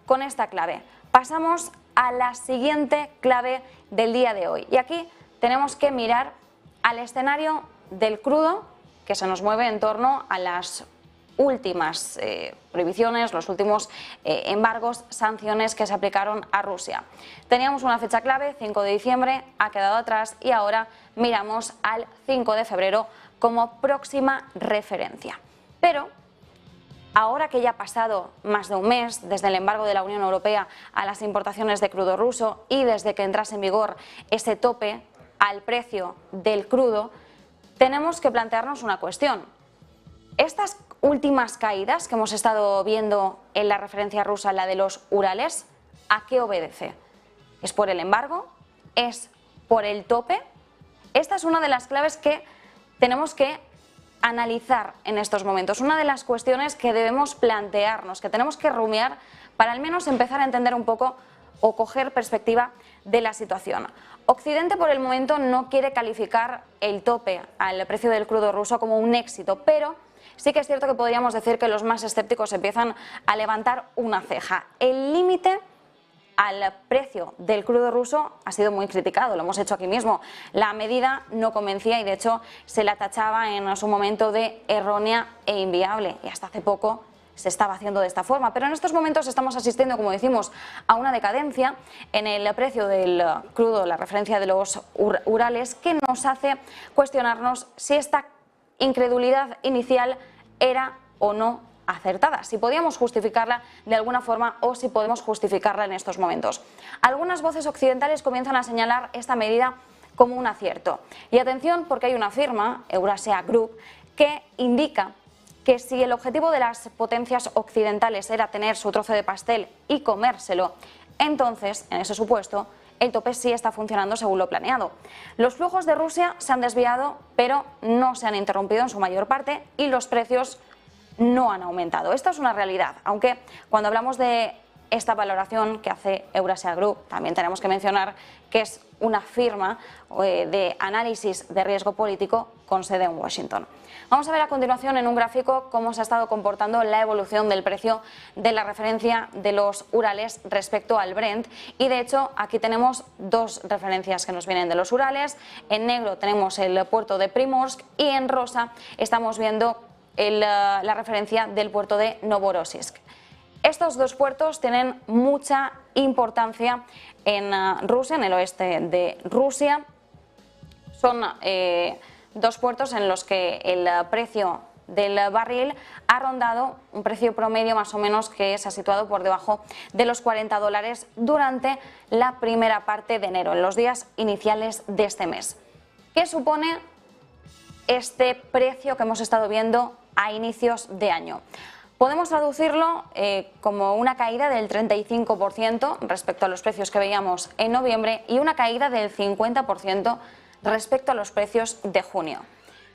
con esta clave. Pasamos a la siguiente clave del día de hoy y aquí tenemos que mirar al escenario del crudo, que se nos mueve en torno a las últimas prohibiciones, los últimos embargos, sanciones que se aplicaron a Rusia. Teníamos una fecha clave, 5 de diciembre, ha quedado atrás y ahora miramos al 5 de febrero como próxima referencia. Pero ahora que ya ha pasado más de un mes desde el embargo de la Unión Europea a las importaciones de crudo ruso y desde que entrase en vigor ese tope al precio del crudo, tenemos que plantearnos una cuestión. Estas últimas caídas que hemos estado viendo en la referencia rusa, la de los Urales, ¿a qué obedece? ¿Es por el embargo? ¿Es por el tope? Esta es una de las claves que tenemos que analizar en estos momentos, una de las cuestiones que debemos plantearnos, que tenemos que rumiar para al menos empezar a entender un poco o coger perspectiva de la situación. Occidente por el momento no quiere calificar el tope al precio del crudo ruso como un éxito, pero sí que es cierto que podríamos decir que los más escépticos empiezan a levantar una ceja. El límite al precio del crudo ruso ha sido muy criticado, lo hemos hecho aquí mismo. La medida no convencía y de hecho se la tachaba en su momento de errónea e inviable y hasta hace poco se estaba haciendo de esta forma, pero en estos momentos estamos asistiendo, como decimos, a una decadencia en el precio del crudo, la referencia de los Urales, que nos hace cuestionarnos si esta incredulidad inicial era o no acertada, si podíamos justificarla de alguna forma o si podemos justificarla en estos momentos. Algunas voces occidentales comienzan a señalar esta medida como un acierto. Y atención, porque hay una firma, Eurasia Group, que indica que si el objetivo de las potencias occidentales era tener su trozo de pastel y comérselo, entonces, en ese supuesto, el tope sí está funcionando según lo planeado. Los flujos de Rusia se han desviado, pero no se han interrumpido en su mayor parte y los precios no han aumentado. Esto es una realidad, aunque cuando hablamos de esta valoración que hace Eurasia Group, también tenemos que mencionar que es una firma de análisis de riesgo político con sede en Washington. Vamos a ver a continuación en un gráfico cómo se ha estado comportando la evolución del precio de la referencia de los Urales respecto al Brent y de hecho aquí tenemos dos referencias que nos vienen de los Urales. En negro tenemos el puerto de Primorsk y en rosa estamos viendo la referencia del puerto de Novorossiysk. Estos dos puertos tienen mucha importancia en Rusia, en el oeste de Rusia. Son dos puertos en los que el precio del barril ha rondado un precio promedio más o menos que se ha situado por debajo de los $40 durante la primera parte de enero, en los días iniciales de este mes. ¿Qué supone este precio que hemos estado viendo a inicios de año? Podemos traducirlo como una caída del 35% respecto a los precios que veíamos en noviembre y una caída del 50% respecto a los precios de junio.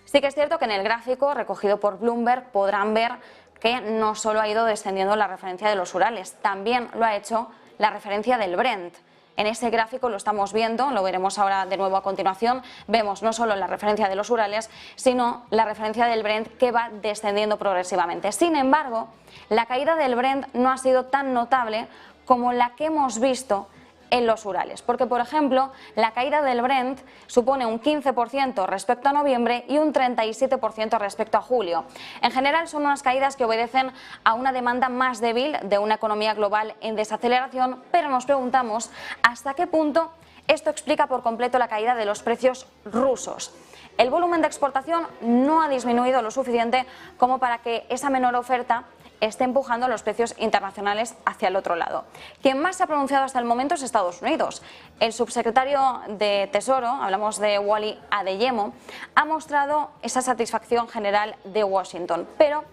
Sí que es cierto que en el gráfico recogido por Bloomberg podrán ver que no solo ha ido descendiendo la referencia de los Urales, también lo ha hecho la referencia del Brent. En ese gráfico lo estamos viendo, lo veremos ahora de nuevo a continuación, vemos no solo la referencia de los Urales, sino la referencia del Brent que va descendiendo progresivamente. Sin embargo, la caída del Brent no ha sido tan notable como la que hemos visto en los Urales, porque por ejemplo la caída del Brent supone un 15% respecto a noviembre y un 37% respecto a julio. En general son unas caídas que obedecen a una demanda más débil de una economía global en desaceleración, pero nos preguntamos hasta qué punto esto explica por completo la caída de los precios rusos. El volumen de exportación no ha disminuido lo suficiente como para que esa menor oferta esté empujando los precios internacionales hacia el otro lado. Quien más se ha pronunciado hasta el momento es Estados Unidos. El subsecretario de Tesoro, hablamos de Wally Adeyemo, ha mostrado esa satisfacción general de Washington, pero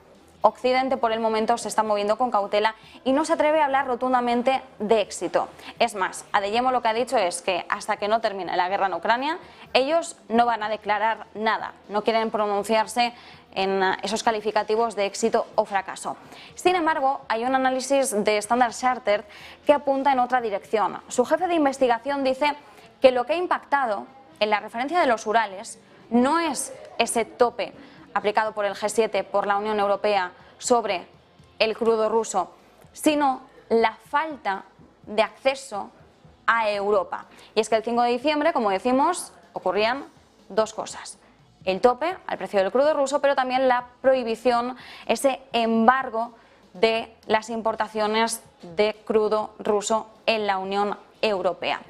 Occidente por el momento se está moviendo con cautela y no se atreve a hablar rotundamente de éxito. Es más, Adeyemo lo que ha dicho es que hasta que no termine la guerra en Ucrania, ellos no van a declarar nada, no quieren pronunciarse en esos calificativos de éxito o fracaso. Sin embargo, hay un análisis de Standard Chartered que apunta en otra dirección. Su jefe de investigación dice que lo que ha impactado en la referencia de los Urales no es ese tope aplicado por el G7, por la Unión Europea, sobre el crudo ruso, sino la falta de acceso a Europa. Y es que el 5 de diciembre, como decimos, ocurrían dos cosas: el tope al precio del crudo ruso, pero también la prohibición, ese embargo de las importaciones de crudo ruso en la Unión Europea.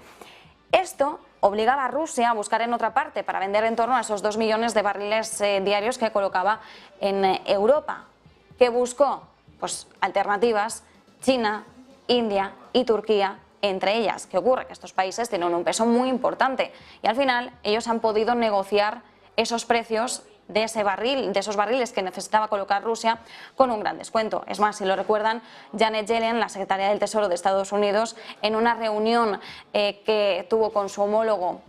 Esto obligaba a Rusia a buscar en otra parte para vender en torno a esos 2 millones de barriles diarios que colocaba en Europa. ¿Qué buscó? Pues alternativas: China, India y Turquía, entre ellas. ¿Qué ocurre? Que estos países tienen un peso muy importante y al final ellos han podido negociar esos precios de ese barril, de esos barriles que necesitaba colocar Rusia, con un gran descuento. Es más, si lo recuerdan, Janet Yellen, la secretaria del Tesoro de Estados Unidos, en una reunión que tuvo con su homólogo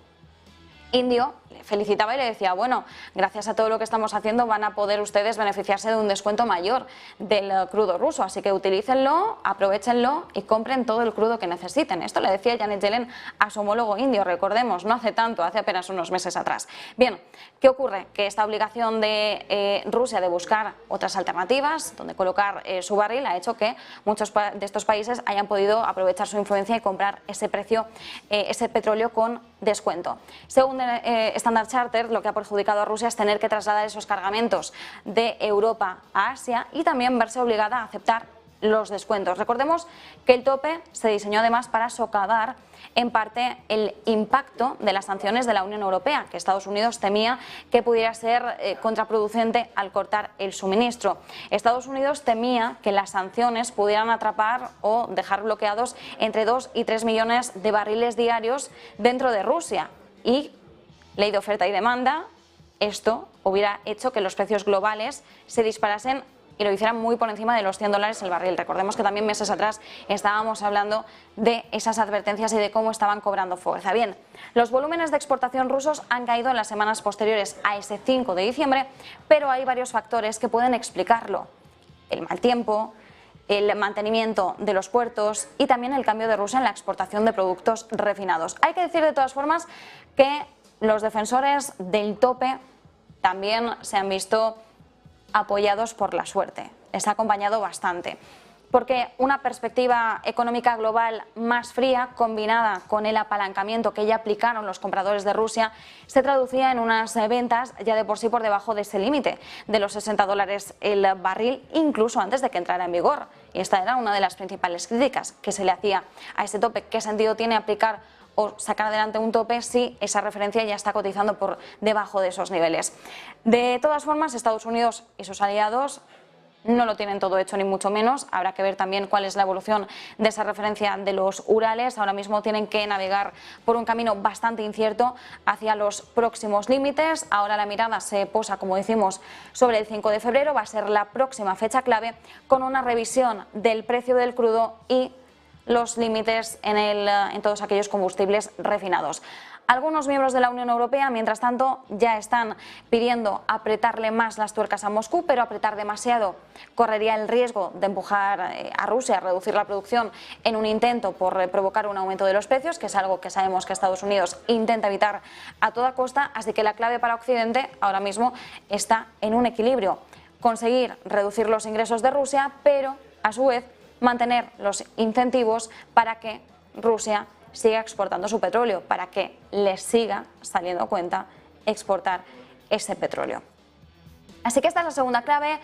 indio, le felicitaba y le decía: bueno, gracias a todo lo que estamos haciendo van a poder ustedes beneficiarse de un descuento mayor del crudo ruso, así que utilícenlo, aprovéchenlo y compren todo el crudo que necesiten. Esto le decía Janet Yellen a su homólogo indio, recordemos, no hace tanto, hace apenas unos meses atrás. Bien, ¿qué ocurre? Que esta obligación de Rusia de buscar otras alternativas donde colocar su barril ha hecho que muchos de estos países hayan podido aprovechar su influencia y comprar ese precio, ese petróleo con descuento. Según Standard Chartered, lo que ha perjudicado a Rusia es tener que trasladar esos cargamentos de Europa a Asia y también verse obligada a aceptar los descuentos. Recordemos que el tope se diseñó además para socavar en parte el impacto de las sanciones de la Unión Europea, que Estados Unidos temía que pudiera ser contraproducente al cortar el suministro. Estados Unidos temía que las sanciones pudieran atrapar o dejar bloqueados entre 2 y 3 millones de barriles diarios dentro de Rusia. Y ley de oferta y demanda, esto hubiera hecho que los precios globales se disparasen y lo hicieran muy por encima de los $100 el barril. Recordemos que también meses atrás estábamos hablando de esas advertencias y de cómo estaban cobrando fuerza. Bien, los volúmenes de exportación rusos han caído en las semanas posteriores a ese 5 de diciembre, pero hay varios factores que pueden explicarlo: el mal tiempo, el mantenimiento de los puertos y también el cambio de Rusia en la exportación de productos refinados. Hay que decir de todas formas que los defensores del tope también se han visto apoyados por la suerte. Les ha acompañado bastante, porque una perspectiva económica global más fría, combinada con el apalancamiento que ya aplicaron los compradores de Rusia, se traducía en unas ventas ya de por sí por debajo de ese límite de los $60 el barril, incluso antes de que entrara en vigor. Y esta era una de las principales críticas que se le hacía a ese tope. ¿Qué sentido tiene aplicar o sacar adelante un tope si esa referencia ya está cotizando por debajo de esos niveles? De todas formas, Estados Unidos y sus aliados no lo tienen todo hecho, ni mucho menos. Habrá que ver también cuál es la evolución de esa referencia de los Urales. Ahora mismo tienen que navegar por un camino bastante incierto hacia los próximos límites. Ahora la mirada se posa, como decimos, sobre el 5 de febrero. Va a ser la próxima fecha clave, con una revisión del precio del crudo y los límites en todos aquellos combustibles refinados. Algunos miembros de la Unión Europea, mientras tanto, ya están pidiendo apretarle más las tuercas a Moscú, pero apretar demasiado correría el riesgo de empujar a Rusia a reducir la producción en un intento por provocar un aumento de los precios, que es algo que sabemos que Estados Unidos intenta evitar a toda costa. Así que la clave para Occidente ahora mismo está en un equilibrio: conseguir reducir los ingresos de Rusia, pero a su vez mantener los incentivos para que Rusia siga exportando su petróleo, para que les siga saliendo a cuenta exportar ese petróleo. Así que esta es la segunda clave.